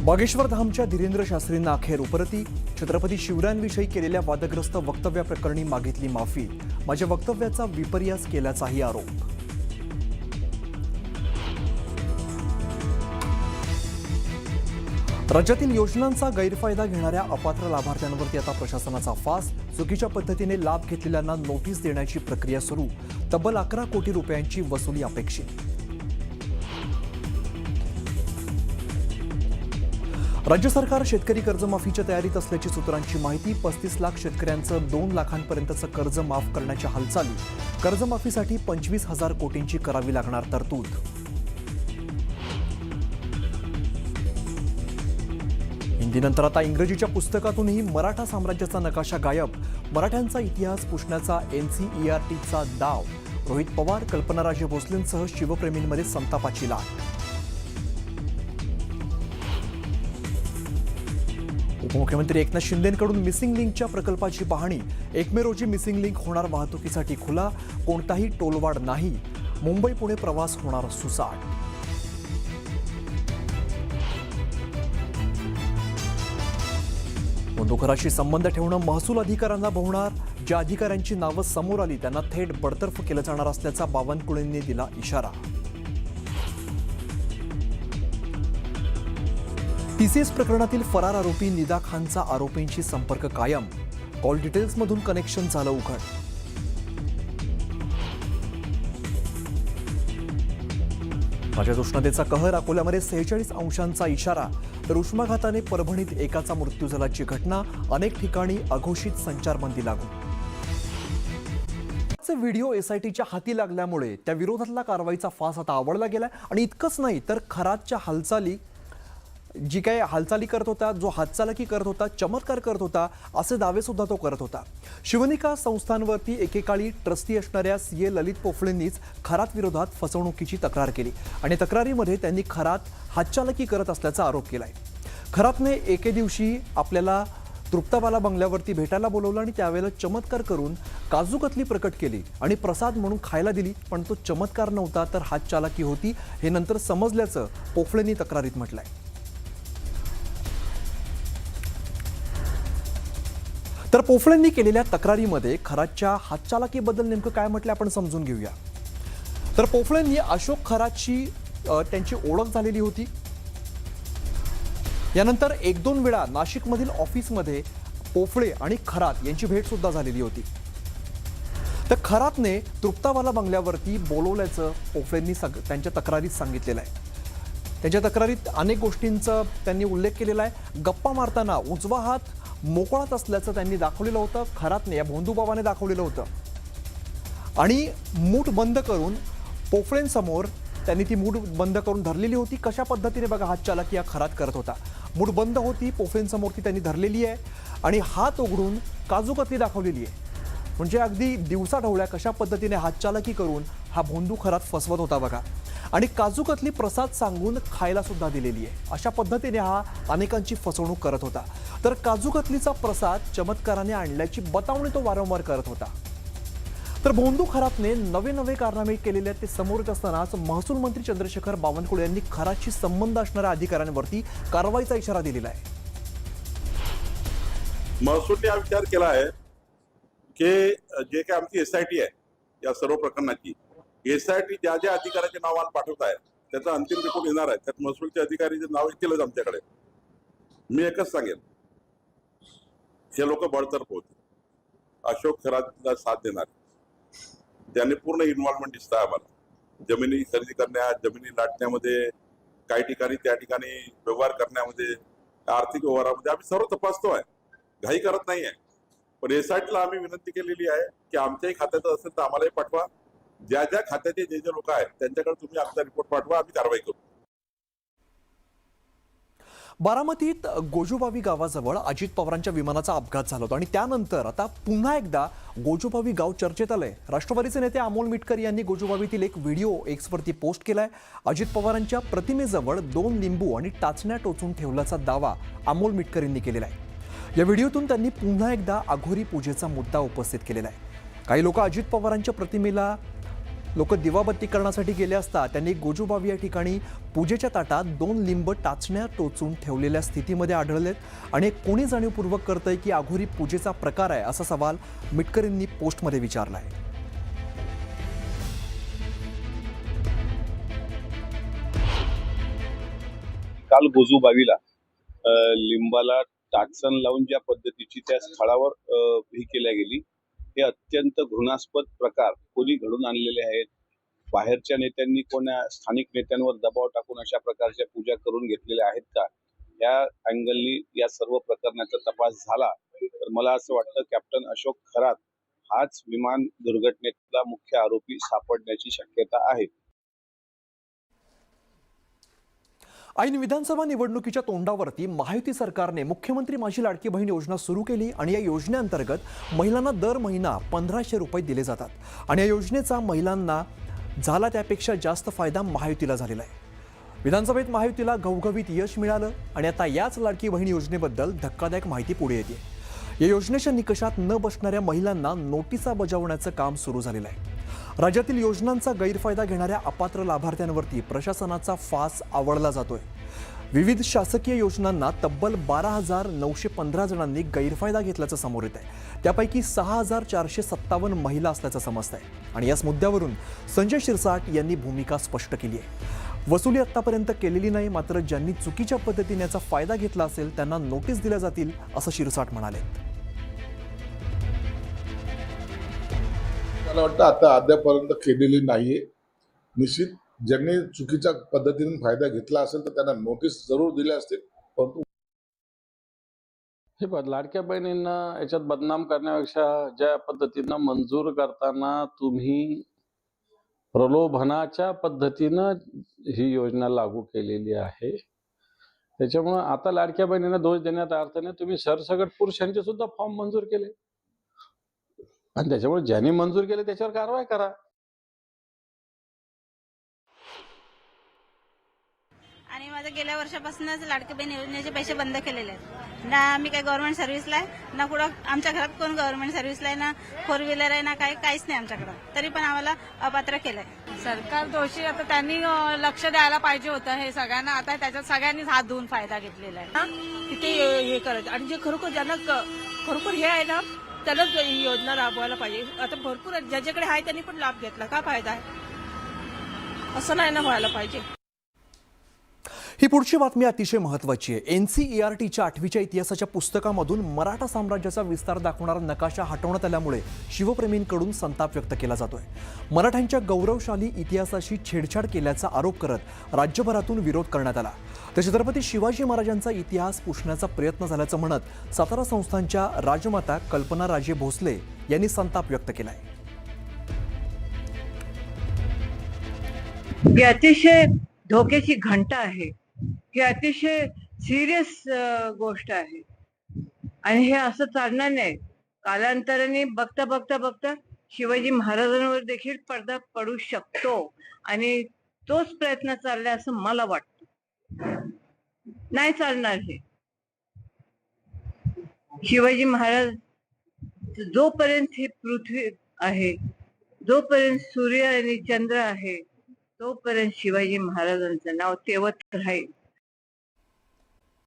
बागेश्वर धामच्या धीरेंद्र शास्त्रींना अखेर उपरती. छत्रपती शिवरायांविषयी केलेल्या वादग्रस्त वक्तव्याप्रकरणी मागितली माफी. माझ्या वक्तव्याचा विपर्यास केल्याचाही आरोप. राज्यातील योजनांचा गैरफायदा घेणाऱ्या अपात्र लाभार्थ्यांवरती आता प्रशासनाचा फास. चुकीच्या पद्धतीने लाभ घेतलेल्यांना नोटीस देण्याची प्रक्रिया सुरू. तब्बल 11 कोटी रुपयांची वसुली अपेक्षित. राज्य सरकार शेतकरी कर्जमाफीच्या तयारीत असल्याची सूत्रांची माहिती. 35 लाख शेतकऱ्यांचं 2 लाखांपर्यंतचं कर्ज माफ करण्याच्या हालचाली. कर्जमाफीसाठी 25,000 कोटींची करावी लागणार तरतूद. हिंदीनंतर आता इंग्रजीच्या पुस्तकातूनही मराठा साम्राज्याचा नकाशा गायब. मराठ्यांचा इतिहास पुसण्याचा NCERTचा डाव. रोहित पवार, कल्पनाराजे भोसलेंसह शिवप्रेमींमध्ये संतापाची लाट. उपमुख्यमंत्री एकनाथ शिंदेंकडून मिसिंग लिंकच्या प्रकल्पाची पाहणी. 1 मे रोजी मिसिंग लिंक होणार वाहतुकीसाठी खुला. कोणताही टोलवाढ नाही. मुंबई पुणे प्रवास होणार सुसाट. बंदुकराशी संबंध ठेवणं महसूल अधिकाऱ्यांना भोवणार. ज्या अधिकाऱ्यांची नावं समोर आली त्यांना थेट बडतर्फ केलं जाणार असल्याचा बावनकुळेंनी दिला इशारा. TCS प्रकरणातील फरार आरोपी निदा खानचा आरोपींशी संपर्क कायम. कॉल डिटेल्समधून कनेक्शन झालं उघड. राज्यात उष्णतेचा कहर. अकोल्यामध्ये 46 अंशांचा इशारा. तर उष्माघाताने परभणीत एकाचा मृत्यू झाल्याची घटना. अनेक ठिकाणी अघोषित संचारबंदी लागू. व्हिडिओ SITच्या हाती लागल्यामुळे त्या विरोधातला कारवाईचा फास आता आवडला गेलाय. आणि इतकंच नाही तर खरातच्या हालचाली जी काही हालचाली करत होता, जो हातचालकी करत होता, चमत्कार करत होता, असे दावे सुद्धा तो करत होता. शिवनिका संस्थांवरती एकेकाळी ट्रस्टी असणाऱ्या CA ललित पोफळेंनीच खरात विरोधात फसवणुकीची तक्रार केली आणि तक्रारीमध्ये त्यांनी खरात हातचालकी करत असल्याचा आरोप केलाय. खरातने एके दिवशी आपल्याला तृप्ताबाला बंगल्यावरती भेटायला बोलवलं आणि त्यावेळेला चमत्कार करून काजू कतली प्रकट केली आणि प्रसाद म्हणून खायला दिली. पण तो चमत्कार नव्हता तर हातचालकी होती हे नंतर समजल्याचं पोफळेंनी तक्रारीत म्हटलंय. तर पोफळेंनी केलेल्या तक्रारीमध्ये खरातच्या हातचालकीबद्दल नेमकं काय म्हटलं आपण समजून घेऊया. तर पोफळेंनी अशोक खरातची त्यांची ओळख झालेली होती. यानंतर 1-2 वेळा नाशिकमधील ऑफिसमध्ये पोफळे आणि खरात यांची भेट सुद्धा झालेली होती. तर खरातने तृप्ताबाला बंगल्यावरती बोलवल्याचं पोफळेंनी त्यांच्या तक्रारीत सांगितलेलं आहे. त्यांच्या तक्रारीत अनेक गोष्टींचा त्यांनी उल्लेख केलेला आहे. गप्पा मारताना उजवा हात मोकळाच असल्याचं त्यांनी दाखवलेलं होतं. खरातने या भोंदूबाबाने दाखवलेलं होतं आणि मूठ बंद करून पोफळेंसमोर त्यांनी ती मूठ बंद करून धरलेली होती. कशा पद्धतीने बघा हातचालकी या खरात करत होता. मूठ बंद होती, पोफळेंसमोर ती त्यांनी धरलेली आहे आणि हात उघडून काजू कतली दाखवलेली आहे. म्हणजे अगदी दिवसा ढवळ्या कशा पद्धतीने हातचालकी करून हा भोंदू खरात फसवत होता बघा. आणि काजू कतली प्रसाद सांगून खायला सुद्धा दिलेली आहे. अशा पद्धतीने हा अनेकांची फसवणूक करत होता. तर काजू कतलीचा प्रसाद चमत्काराने आणल्याची बतावणी तो वारंवार करत होता. तर भोंदू खरातने नवे कारनामे केलेले ते समोर येत असतानाच महसूल मंत्री चंद्रशेखर बावनकुळे यांनी खरातशी संबंध असणाऱ्या अधिकाऱ्यांवरती कारवाईचा इशारा दिलेला आहे. महसूलने हा विचार केला आहे की जे काही आमची SIT आहे या सर्व प्रकरणाची SIT ज्या ज्या अधिकाऱ्याचे नाव आज पाठवत आहे त्याचा अंतिम रिपोर्ट येणार आहे. त्यात महसूलचे अधिकारीचे नाव येतीलच आमच्याकडे. मी एकच सांगेन, हे लोक बडतर्फ होते. अशोक खरातला साथ देणार त्यांनी पूर्ण इन्व्हॉल्वमेंट दिसत आहे आम्हाला. जमिनी खरेदी करण्यात, जमिनी लाटण्यामध्ये, काही ठिकाणी त्या ठिकाणी व्यवहार करण्यामध्ये, आर्थिक व्यवहारामध्ये आम्ही सर्व तपासतोय. घाई करत नाहीये. पण SITला आम्ही विनंती केलेली आहे की आमच्याही खात्याचं असेल तर आम्हालाही पाठवा. ज्या ज्या खात्याचे जे लोक आहेत त्यांच्याकडे तुम्ही आमचा रिपोर्ट पाठवा, आम्ही कारवाई करू. बारामतीत गोजूबावी गावाजवळ अजित पवारांच्या विमानाचा अपघात झाला होता आणि त्यानंतर आता पुन्हा एकदा गोजूबावी गाव चर्चेत आलंय. राष्ट्रवादीचे नेते अमोल मिटकर यांनी गोजूबावीतील एक व्हिडिओ Xवरती पोस्ट केलाय. अजित पवारांच्या प्रतिमेजवळ 2 लिंबू आणि टाचण्या टोचून ठेवल्याचा दावा अमोल मिटकर यांनी केलेला आहे. या व्हिडिओतून त्यांनी पुन्हा एकदा अघोरी पूजेचा मुद्दा उपस्थित केलेला आहे. काही लोक अजित पवारांच्या प्रतिमेला लोक दिवाबत्ती करण्यासाठी गेले असता त्यांनी गोजूबावी या ठिकाणी पूजेच्या ताटात 2 लिंब टाचण्या टोचून ठेवलेल्या स्थितीमध्ये आढळलेत आणि कोणी जाणीवपूर्वक करतंय की अघोरी पूजेचा प्रकार आहे असा सवाल मिटकरींनी पोस्टमध्ये विचारला आहे. काल गोजूबावीला लिंबाला टाचण लावून ज्या पद्धतीची त्या स्थळावर ही केल्या गेली, हे अत्यंत घृणास्पद प्रकार कोणी घडून आणलेले आहेत. बाहेरच्या नेत्यांनी कोणा स्थानिक नेत्यांवर दबाव टाकून अशा प्रकारच्या पूजा करून घेतलेल्या आहेत का, या अँगलनी या सर्व प्रकरणाचा तपास झाला तर मला असं वाटतं कॅप्टन अशोक खरात हाच विमान दुर्घटनेतला मुख्य आरोपी सापडण्याची शक्यता आहे. ऐन विधानसभा निवडणुकीच्या तोंडावरती महायुती सरकारने मुख्यमंत्री माझी लाडकी बहीण योजना सुरू केली आणि या योजनेअंतर्गत महिलांना दर महिना 1500 रुपये दिले जातात आणि या योजनेचा महिलांना झाला त्यापेक्षा जास्त फायदा महायुतीला झालेला आहे. विधानसभेत महायुतीला घवघवीत यश मिळालं आणि आता याच लाडकी बहीण योजनेबद्दल धक्कादायक माहिती पुढे येते. या योजनेच्या निकषात न बसणाऱ्या महिलांना नोटिसा बजावण्याचं काम सुरू झालेलं आहे. राज्यातील योजनांचा गैरफायदा घेणाऱ्या अपात्र लाभार्थ्यांवरती प्रशासनाचा फास आवळला जातोय. विविध शासकीय योजनांना तब्बल 12,915 जणांनी गैरफायदा घेतल्याचं समोर येत आहे. त्यापैकी 6,457 महिला असल्याचं समजतंय आणि याच मुद्द्यावरून संजय शिरसाट यांनी भूमिका स्पष्ट केली आहे. वसुली आत्तापर्यंत केलेली नाही, मात्र ज्यांनी चुकीच्या पद्धतीने याचा फायदा घेतला असेल त्यांना नोटीस दिल्या जातील असं शिरसाट म्हणाले. मला वाटतं आता अद्यापर्यंत केलेली नाहीये. निश्चित ज्यांनी चुकीच्या पद्धतीने फायदा घेतला असेल तर त्यांना नोटीस जरूर दिल्या असतील. परंतु हे लाडक्या बहिणींना याच्यात बदनाम करण्यापेक्षा ज्या पद्धतीनं मंजूर करताना तुम्ही प्रलोभनाच्या पद्धतीनं ही योजना लागू केलेली आहे, त्याच्यामुळे आता लाडक्या बहिणींना दोष देण्यात अर्थ नाही. तुम्ही सरसकट पुरुषांचे सुद्धा फॉर्म मंजूर केले आणि त्याच्यामुळे ज्यांनी मंजूर केले त्याच्यावर कारवाई करा. आणि माझं गेल्या वर्षापासूनच लाडकी बहीण योजनेचे पैसे बंद केलेले आहेत. ना मी काही गव्हर्नमेंट सर्व्हिसला आहे, ना कुठं आमच्या घरात कोण गव्हर्नमेंट सर्व्हिसला आहे, ना 4 व्हीलर आहे, ना काहीच नाही आमच्याकडं. तरी पण आम्हाला अपात्र केलंय. सरकार दोषी. आता त्यांनी लक्ष द्यायला पाहिजे होतं हे सगळ्यांना. आता त्याच्यात सगळ्यांनीच हात धुवून फायदा घेतलेला आहे. किती हे करायचं आणि जे खरोखर ज्यांना खरोखर हे आहे ना त्यालाच ही योजना राबवायला पाहिजे. आता भरपूर ज्याच्याकडे आहे त्यांनी पण लाभ घेतला. का फायदा आहे? असं नाही ना व्हायला पाहिजे. ही पुढची बातमी अतिशय महत्त्वाची आहे. NCERTच्या 8वीच्या इतिहासाच्या पुस्तकामधून मराठा साम्राज्याचा विस्तार दाखवणारा नकाशा हटवण्यात आल्यामुळे शिवप्रेमींकडून संताप व्यक्त केला जातोय. मराठ्यांच्या गौरवशाली इतिहासाशी छेडछाड केल्याचा आरोप करत राज्यभरातून विरोध करण्यात आला. तर छत्रपती शिवाजी महाराजांचा इतिहास पुसण्याचा प्रयत्न झाल्याचं म्हणत सातारा संस्थानच्या राजमाता कल्पना राजे भोसले यांनी संताप व्यक्त केलाय. ही अतिशय धोक्याची घंटा आहे. ही अतिशय सिरियस गोष्ट आहे आणि हे असं चालणार नाही. कालांतराने बघता शिवाजी महाराजांवर देखील पडदा पडू शकतो आणि तोच प्रयत्न चाललाय असं मला वाटतं. नाही चालणार हे. शिवाजी महाराज जोपर्यंत ही पृथ्वी आहे, जोपर्यंत सूर्य आणि चंद्र आहे, तोपर्यंत शिवाजी महाराजांचं नाव तेवत राहील.